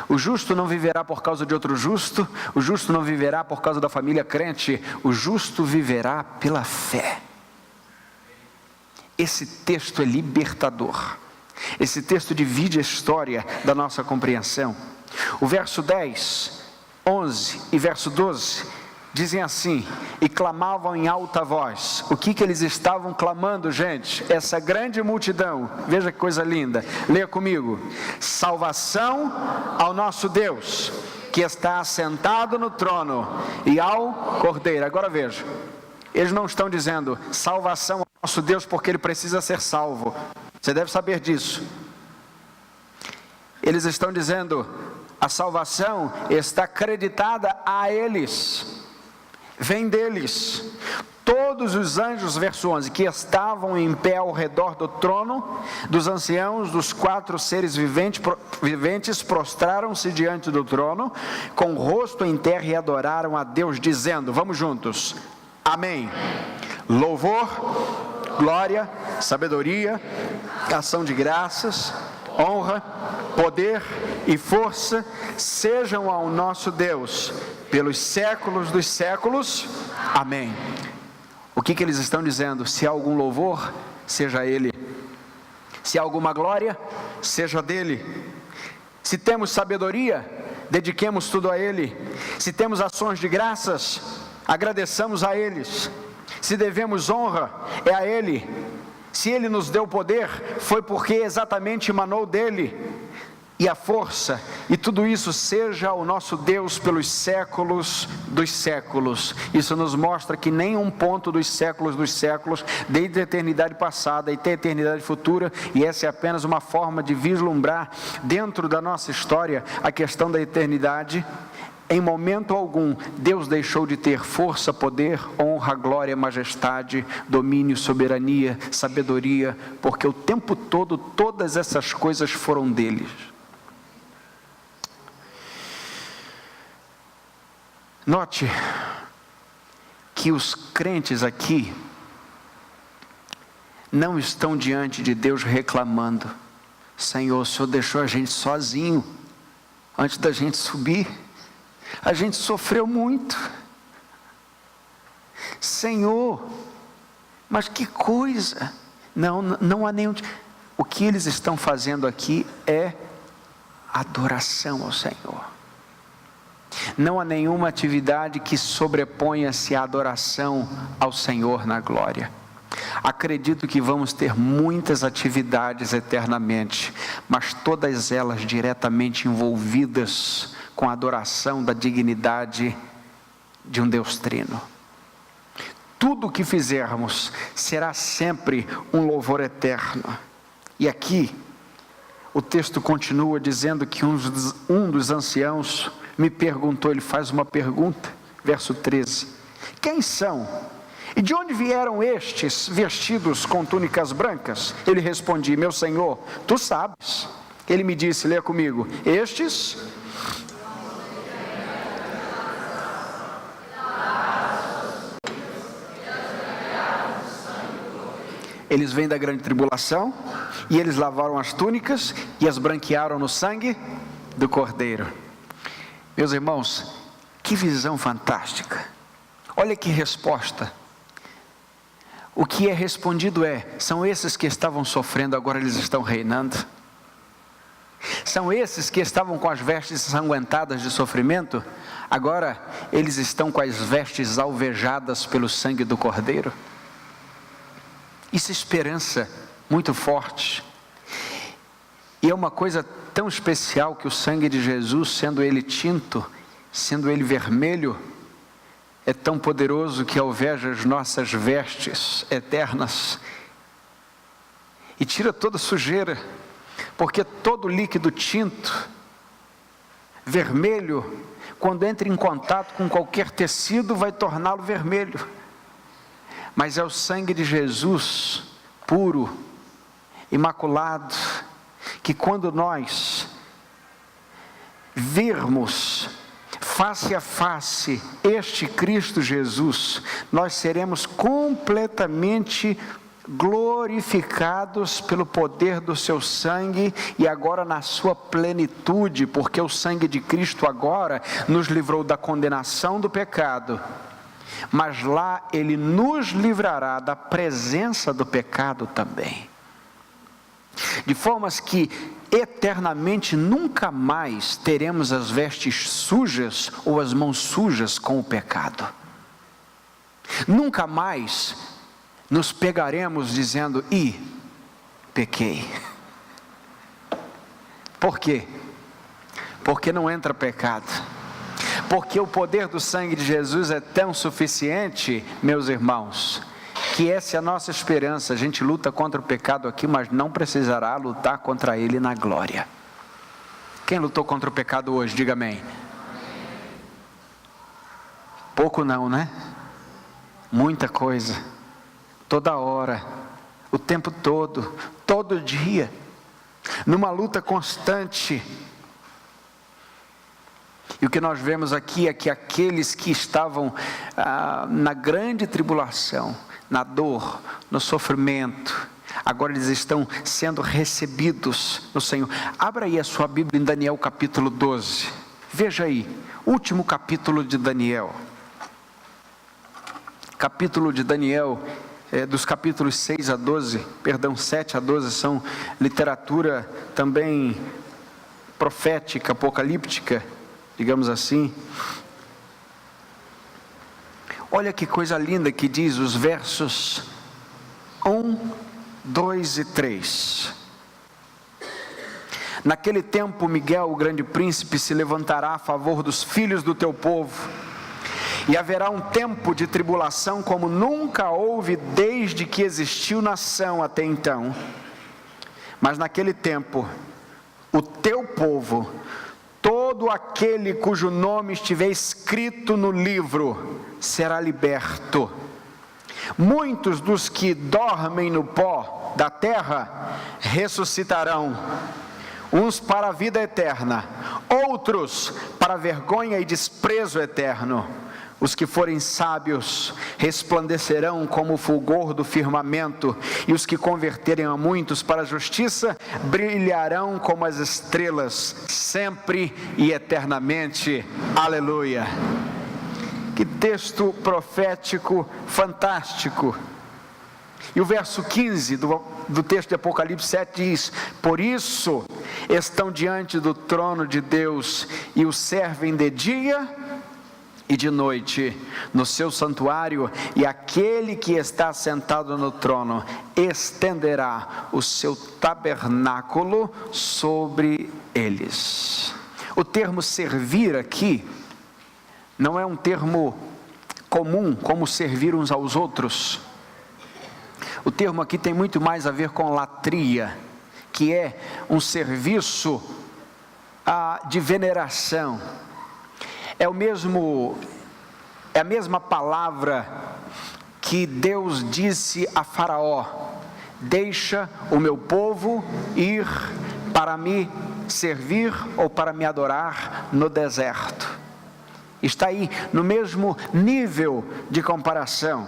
o justo não viverá por causa de outro justo, o justo não viverá por causa da família crente, o justo viverá pela fé. Esse texto é libertador. Esse texto divide a história da nossa compreensão. O verso 10, 11 e verso 12 dizem assim: e clamavam em alta voz. O que eles estavam clamando, gente? Essa grande multidão, veja que coisa linda, leia comigo: salvação ao nosso Deus, que está assentado no trono, e ao Cordeiro. Agora veja, eles não estão dizendo salvação ao nosso Deus porque ele precisa ser salvo, você deve saber disso. Eles estão dizendo: a salvação está acreditada a eles, vem deles. todos os anjos, verso 11, que estavam em pé ao redor do trono, dos anciãos, dos 4 seres viventes, prostraram-se diante do trono, com o rosto em terra, e adoraram a Deus, dizendo, vamos juntos, amém. Louvor, glória, sabedoria, ação de graças, honra, poder e força sejam ao nosso Deus, pelos séculos dos séculos, amém. O que eles estão dizendo? Se há algum louvor, seja Ele. Se há alguma glória, seja dEle. Se temos sabedoria, dediquemos tudo a Ele. Se temos ações de graças, agradeçamos a eles. Se devemos honra, é a Ele. Se Ele nos deu poder, foi porque exatamente emanou dEle. E a força, e tudo isso seja o nosso Deus pelos séculos dos séculos. Isso nos mostra que nenhum ponto dos séculos, desde a eternidade passada e até a eternidade futura, e essa é apenas uma forma de vislumbrar dentro da nossa história a questão da eternidade. Em momento algum, Deus deixou de ter força, poder, honra, glória, majestade, domínio, soberania, sabedoria, porque o tempo todo todas essas coisas foram deles. Note que os crentes aqui não estão diante de Deus reclamando, Senhor, o Senhor deixou a gente sozinho, antes da gente subir, a gente sofreu muito, Senhor, mas que coisa, não há nenhum, o que eles estão fazendo aqui é adoração ao Senhor. Não há nenhuma atividade que sobreponha-se à adoração ao Senhor na glória. Acredito que vamos ter muitas atividades eternamente, mas todas elas diretamente envolvidas com a adoração da dignidade de um Deus trino. Tudo o que fizermos será sempre um louvor eterno. E aqui, o texto continua dizendo que um dos anciãos me perguntou, ele faz uma pergunta, verso 13, quem são? E de onde vieram estes vestidos com túnicas brancas? Ele respondi, meu Senhor, tu sabes. Ele me disse, leia comigo, estes eles vêm da grande tribulação, e eles lavaram as túnicas, e as branquearam no sangue do Cordeiro. Meus irmãos, que visão fantástica, olha que resposta, o que é respondido são esses que estavam sofrendo, agora eles estão reinando, são esses que estavam com as vestes ensanguentadas de sofrimento, agora eles estão com as vestes alvejadas pelo sangue do Cordeiro. Isso é esperança muito forte, e é uma coisa tão especial que o sangue de Jesus, sendo ele tinto, sendo ele vermelho, é tão poderoso que alveja as nossas vestes eternas, e tira toda sujeira, porque todo líquido tinto, vermelho, quando entra em contato com qualquer tecido, vai torná-lo vermelho, mas é o sangue de Jesus, puro, imaculado, que quando nós virmos face a face este Cristo Jesus, nós seremos completamente glorificados pelo poder do seu sangue, e agora na sua plenitude, porque o sangue de Cristo agora nos livrou da condenação do pecado, mas lá Ele nos livrará da presença do pecado também, de formas que eternamente nunca mais teremos as vestes sujas ou as mãos sujas com o pecado, nunca mais nos pegaremos dizendo, pequei. Por quê? Porque não entra pecado, porque o poder do sangue de Jesus é tão suficiente, meus irmãos, que essa é a nossa esperança. A gente luta contra o pecado aqui, mas não precisará lutar contra ele na glória. Quem lutou contra o pecado hoje, diga amém. Pouco não, né? Muita coisa, toda hora, o tempo todo, todo dia, numa luta constante. E o que nós vemos aqui é que aqueles que estavam na grande tribulação, na dor, no sofrimento, agora eles estão sendo recebidos no Senhor. Abra aí a sua Bíblia em Daniel capítulo 12, veja aí, último capítulo de Daniel. Capítulo de Daniel, dos capítulos 6 a 12, 7 a 12, são literatura também profética, apocalíptica, digamos assim. Olha que coisa linda que diz os versos 1, 2 e 3. Naquele tempo, Miguel, o grande príncipe, se levantará a favor dos filhos do teu povo, e haverá um tempo de tribulação como nunca houve desde que existiu nação até então. Mas naquele tempo, o teu povo, todo aquele cujo nome estiver escrito no livro, será liberto. Muitos dos que dormem no pó da terra ressuscitarão, uns para a vida eterna, outros para vergonha e desprezo eterno. Os que forem sábios resplandecerão como o fulgor do firmamento, e os que converterem a muitos para a justiça brilharão como as estrelas, sempre e eternamente. Aleluia! Que texto profético fantástico! E o verso 15 do texto de Apocalipse 7 diz: por isso estão diante do trono de Deus e o servem de dia e de noite no seu santuário, e aquele que está sentado no trono estenderá o seu tabernáculo sobre eles. O termo servir aqui não é um termo comum, como servir uns aos outros. O termo aqui tem muito mais a ver com latria, que é um serviço de veneração. É a mesma palavra que Deus disse a Faraó: deixa o meu povo ir para me servir ou para me adorar no deserto. Está aí no mesmo nível de comparação.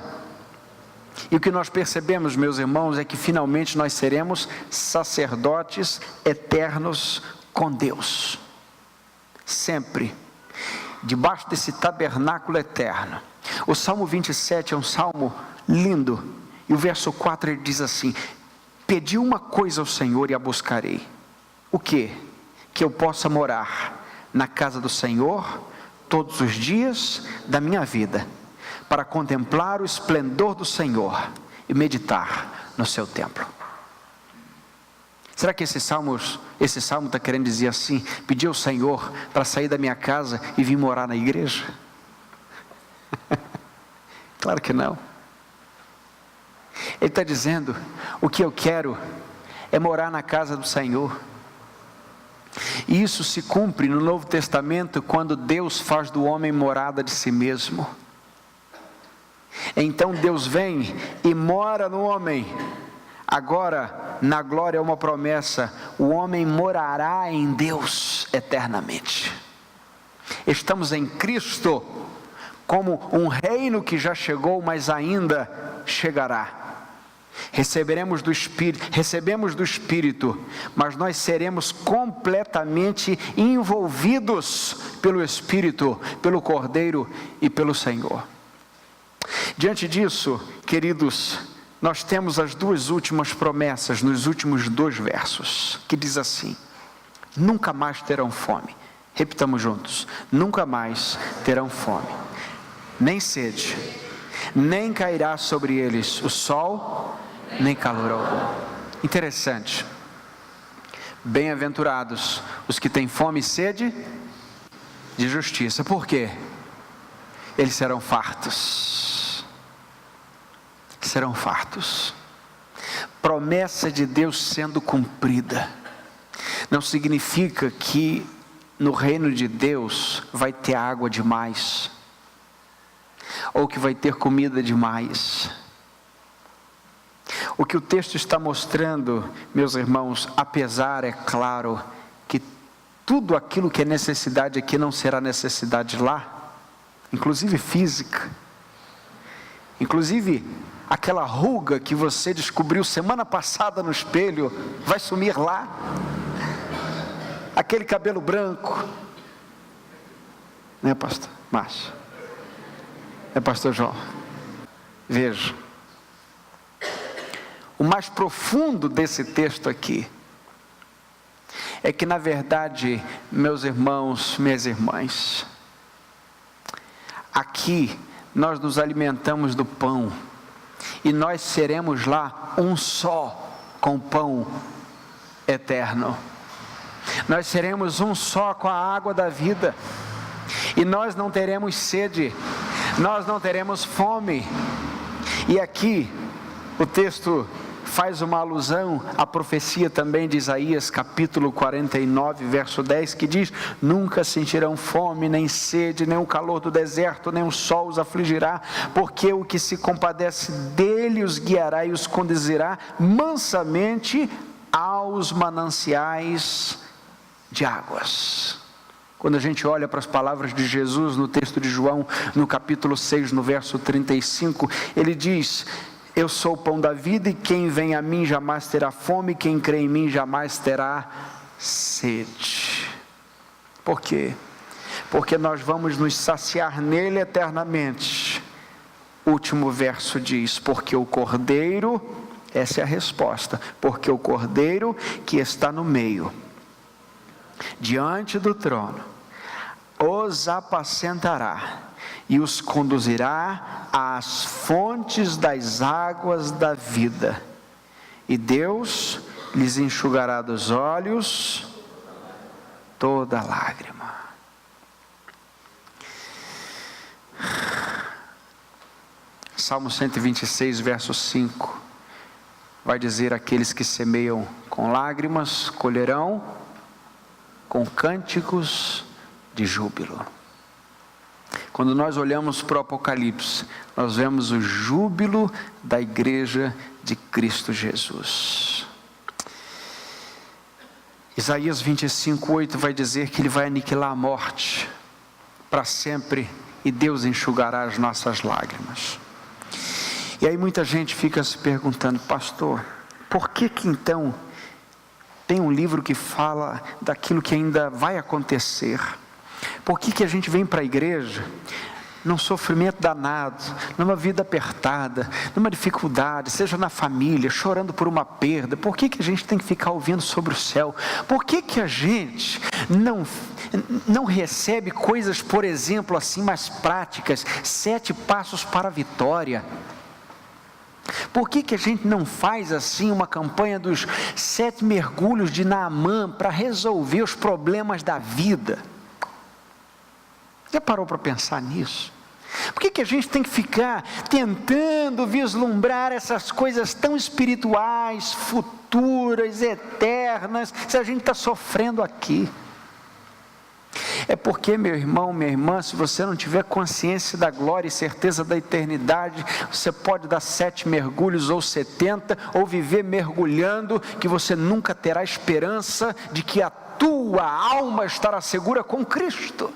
E o que nós percebemos, meus irmãos, é que finalmente nós seremos sacerdotes eternos com Deus, sempre debaixo desse tabernáculo eterno. O Salmo 27 é um salmo lindo, e o verso 4 ele diz assim: pedi uma coisa ao Senhor e a buscarei. O quê? Que eu possa morar na casa do Senhor todos os dias da minha vida, para contemplar o esplendor do Senhor e meditar no seu templo. Será que esse salmo está querendo dizer assim: pedir ao Senhor para sair da minha casa e vir morar na igreja? Claro que não. Ele está dizendo: o que eu quero é morar na casa do Senhor. E isso se cumpre no Novo Testamento, quando Deus faz do homem morada de si mesmo. Então Deus vem e mora no homem. Agora, na glória é uma promessa: o homem morará em Deus eternamente. Estamos em Cristo como um reino que já chegou, mas ainda chegará. Recebemos do Espírito, mas nós seremos completamente envolvidos pelo Espírito, pelo Cordeiro e pelo Senhor. Diante disso, queridos, nós temos as duas últimas promessas nos últimos 2 versos, que diz assim: nunca mais terão fome. Repitamos juntos: nunca mais terão fome, nem sede, nem cairá sobre eles o sol, nem calor algum. Interessante. Bem-aventurados os que têm fome e sede de justiça. Por quê? Eles serão fartos. Serão fartos. Promessa de Deus sendo cumprida não significa que no reino de Deus vai ter água demais, ou que vai ter comida demais. O que o texto está mostrando, meus irmãos, apesar, é claro, que tudo aquilo que é necessidade aqui não será necessidade lá, inclusive física, inclusive aquela ruga que você descobriu semana passada no espelho, vai sumir lá, aquele cabelo branco, né, pastor Márcio? É, pastor João? Veja, o mais profundo desse texto aqui, é que na verdade, meus irmãos, minhas irmãs, aqui nós nos alimentamos do pão, e nós seremos lá um só com o pão eterno, nós seremos um só com a água da vida, e nós não teremos sede, nós não teremos fome. E aqui o texto faz uma alusão à profecia também de Isaías, capítulo 49, verso 10, que diz: nunca sentirão fome, nem sede, nem o calor do deserto, nem o sol os afligirá, porque o que se compadece dele os guiará e os conduzirá mansamente aos mananciais de águas. Quando a gente olha para as palavras de Jesus no texto de João, no capítulo 6, no verso 35, ele diz: eu sou o pão da vida, e quem vem a mim jamais terá fome, quem crê em mim jamais terá sede. Por quê? Porque nós vamos nos saciar nele eternamente. O último verso diz: porque o Cordeiro, essa é a resposta, porque o Cordeiro que está no meio, diante do trono, os apacentará e os conduzirá às fontes das águas da vida, e Deus lhes enxugará dos olhos toda lágrima. Salmo 126, verso 5, vai dizer: aqueles que semeiam com lágrimas, colherão com cânticos de júbilo. Quando nós olhamos para o Apocalipse, nós vemos o júbilo da igreja de Cristo Jesus. Isaías 25, 8 vai dizer que ele vai aniquilar a morte para sempre, e Deus enxugará as nossas lágrimas. E aí muita gente fica se perguntando: pastor, por que então tem um livro que fala daquilo que ainda vai acontecer? Por que a gente vem para a igreja num sofrimento danado, numa vida apertada, numa dificuldade, seja na família, chorando por uma perda? Por que a gente tem que ficar ouvindo sobre o céu? Por que a gente não recebe coisas, por exemplo, assim mais práticas, 7 passos para a vitória? Por que a gente não faz assim uma campanha dos 7 mergulhos de Naamã para resolver os problemas da vida? Já parou para pensar nisso? Por que a gente tem que ficar tentando vislumbrar essas coisas tão espirituais, futuras, eternas, se a gente está sofrendo aqui? É porque, meu irmão, minha irmã, se você não tiver consciência da glória e certeza da eternidade, você pode dar 7 mergulhos ou 70, ou viver mergulhando, que você nunca terá esperança de que a tua alma estará segura com Cristo.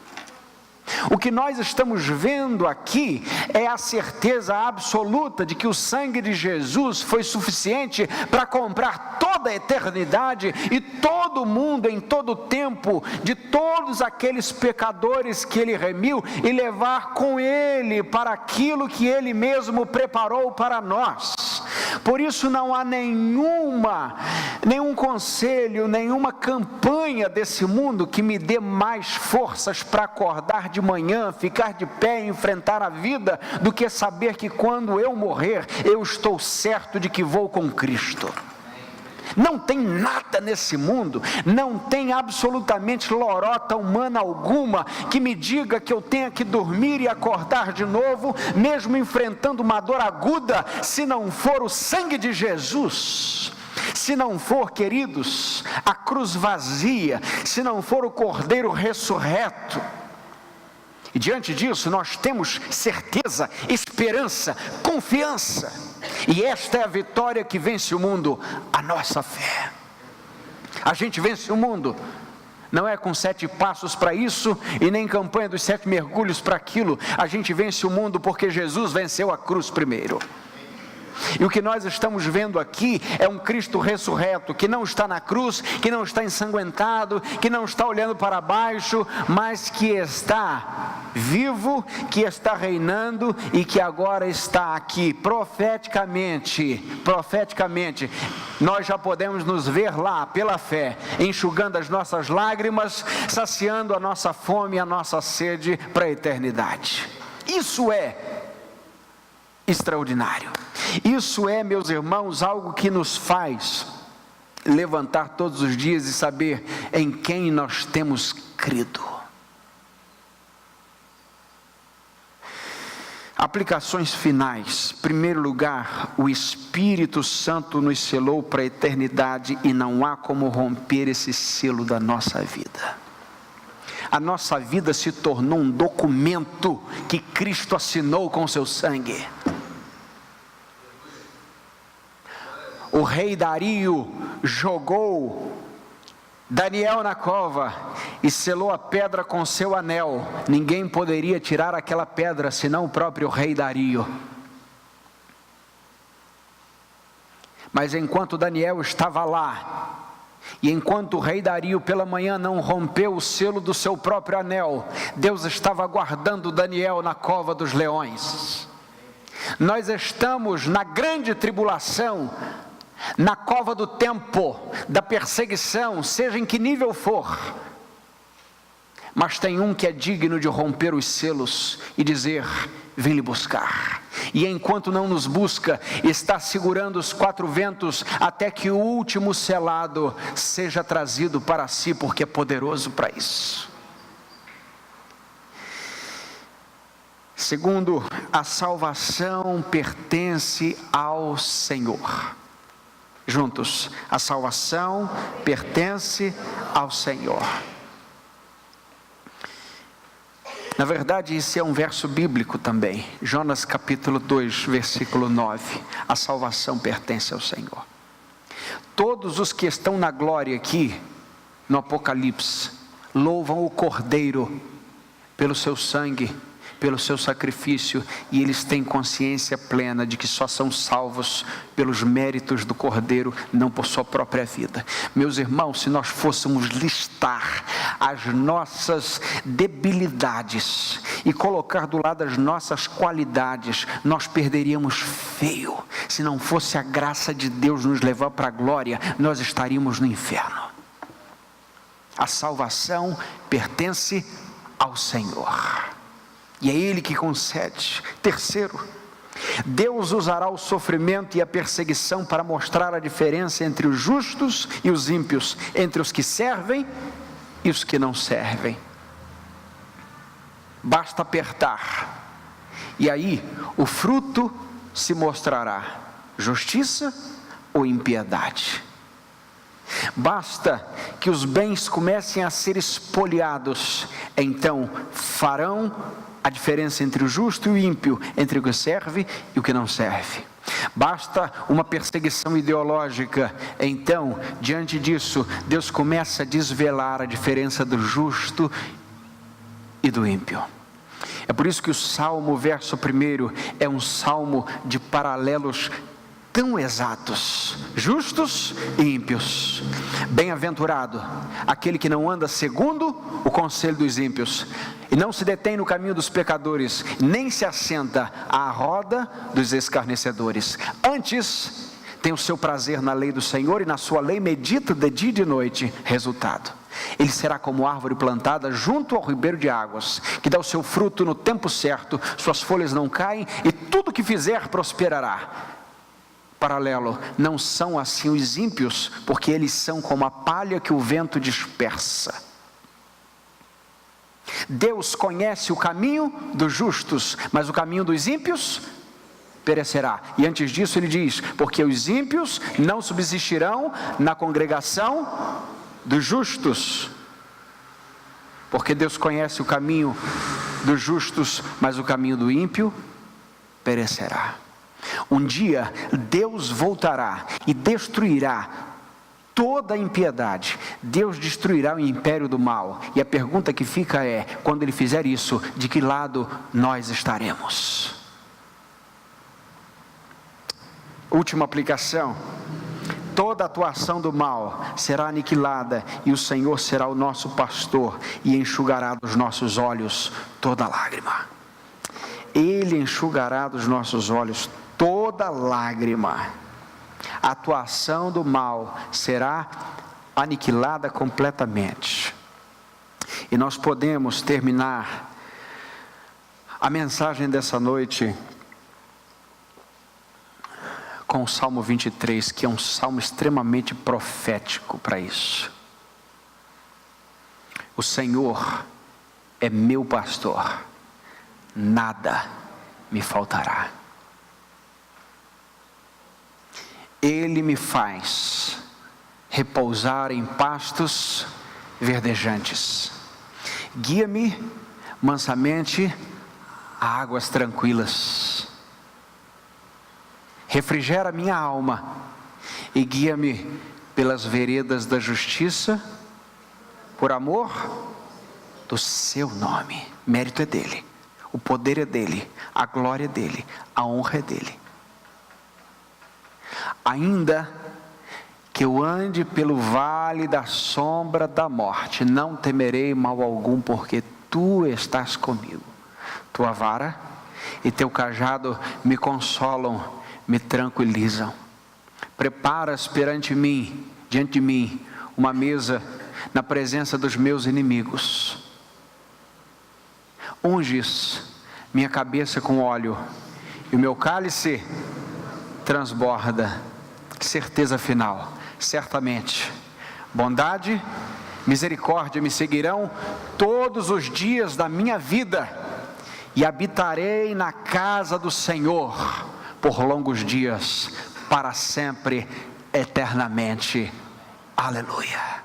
O que nós estamos vendo aqui é a certeza absoluta de que o sangue de Jesus foi suficiente para comprar toda a eternidade e todo mundo em todo o tempo, de todos aqueles pecadores que Ele remiu, e levar com Ele para aquilo que Ele mesmo preparou para nós. Por isso não há nenhum conselho, nenhuma campanha desse mundo que me dê mais forças para acordar de manhã, ficar de pé e enfrentar a vida, do que saber que quando eu morrer, eu estou certo de que vou com Cristo. Não tem nada nesse mundo, não tem absolutamente lorota humana alguma que me diga que eu tenha que dormir e acordar de novo, mesmo enfrentando uma dor aguda, se não for o sangue de Jesus. Se não for, queridos, a cruz vazia, se não for o Cordeiro ressurreto. E diante disso nós temos certeza, esperança, confiança. E esta é a vitória que vence o mundo, a nossa fé. A gente vence o mundo, não é com 7 passos para isso, e nem campanha dos 7 mergulhos para aquilo. A gente vence o mundo porque Jesus venceu a cruz primeiro. E o que nós estamos vendo aqui é um Cristo ressurreto, que não está na cruz, que não está ensanguentado, que não está olhando para baixo, mas que está vivo, que está reinando e que agora está aqui. Profeticamente, nós já podemos nos ver lá pela fé, enxugando as nossas lágrimas, saciando a nossa fome e a nossa sede para a eternidade. Isso é extraordinário. Isso é, meus irmãos, algo que nos faz levantar todos os dias e saber em quem nós temos crido. Aplicações finais. Em primeiro lugar, o Espírito Santo nos selou para a eternidade e não há como romper esse selo da nossa vida. A nossa vida se tornou um documento que Cristo assinou com seu sangue. O rei Dario jogou Daniel na cova e selou a pedra com seu anel. Ninguém poderia tirar aquela pedra senão o próprio rei Dario. Mas enquanto Daniel estava lá, e enquanto o rei Dario pela manhã não rompeu o selo do seu próprio anel, Deus estava guardando Daniel na cova dos leões. Nós estamos na grande tribulação, na cova do tempo, da perseguição, seja em que nível for. Mas tem um que é digno de romper os selos e dizer: vem lhe buscar. E enquanto não nos busca, está segurando os 4 ventos até que o último selado seja trazido para si, porque é poderoso para isso. Segundo, a salvação pertence ao Senhor. Juntos, a salvação pertence ao Senhor. Na verdade, esse é um verso bíblico também. Jonas capítulo 2, versículo 9. A salvação pertence ao Senhor. Todos os que estão na glória aqui, no Apocalipse, louvam o Cordeiro pelo seu sangue, pelo seu sacrifício, e eles têm consciência plena de que só são salvos pelos méritos do Cordeiro, não por sua própria vida. Meus irmãos, se nós fôssemos listar as nossas debilidades e colocar do lado as nossas qualidades, nós perderíamos feio. Se não fosse a graça de Deus nos levar para a glória, nós estaríamos no inferno. A salvação pertence ao Senhor, e é Ele que concede. Terceiro, Deus usará o sofrimento e a perseguição para mostrar a diferença entre os justos e os ímpios, entre os que servem e os que não servem. Basta apertar, e aí o fruto se mostrará: justiça ou impiedade. Basta que os bens comecem a ser espoliados, então farão a diferença entre o justo e o ímpio, entre o que serve e o que não serve. Basta uma perseguição ideológica, então, diante disso, Deus começa a desvelar a diferença do justo e do ímpio. É por isso que o Salmo, verso 1, é um salmo de paralelos tão exatos: justos e ímpios. Bem-aventurado aquele que não anda segundo o conselho dos ímpios, e não se detém no caminho dos pecadores, nem se assenta à roda dos escarnecedores. Antes, tem o seu prazer na lei do Senhor, e na sua lei medita de dia e de noite. Resultado: ele será como árvore plantada junto ao ribeiro de águas, que dá o seu fruto no tempo certo, suas folhas não caem, e tudo que fizer prosperará. Paralelo: não são assim os ímpios, porque eles são como a palha que o vento dispersa. Deus conhece o caminho dos justos, mas o caminho dos ímpios perecerá. E antes disso ele diz: porque os ímpios não subsistirão na congregação dos justos. Porque Deus conhece o caminho dos justos, mas o caminho do ímpio perecerá. Um dia Deus voltará e destruirá toda a impiedade. Deus destruirá o império do mal. E a pergunta que fica é: quando Ele fizer isso, de que lado nós estaremos? Última aplicação: toda atuação do mal será aniquilada, e o Senhor será o nosso pastor e enxugará dos nossos olhos toda lágrima. Ele enxugará dos nossos olhos toda lágrima. A atuação do mal será aniquilada completamente. E nós podemos terminar a mensagem dessa noite com o Salmo 23, que é um salmo extremamente profético para isso. O Senhor é meu pastor, nada me faltará. Ele me faz repousar em pastos verdejantes. Guia-me mansamente a águas tranquilas. Refrigera minha alma e guia-me pelas veredas da justiça, por amor do seu nome. Mérito é dele, o poder é dele, a glória é dele, a honra é dele. Ainda que eu ande pelo vale da sombra da morte, não temerei mal algum, porque tu estás comigo. Tua vara e teu cajado me consolam, me tranquilizam. Preparas diante de mim, uma mesa na presença dos meus inimigos. Unges minha cabeça com óleo, e o meu cálice transborda. Certeza final: certamente bondade, misericórdia me seguirão todos os dias da minha vida, e habitarei na casa do Senhor por longos dias, para sempre, eternamente. Aleluia.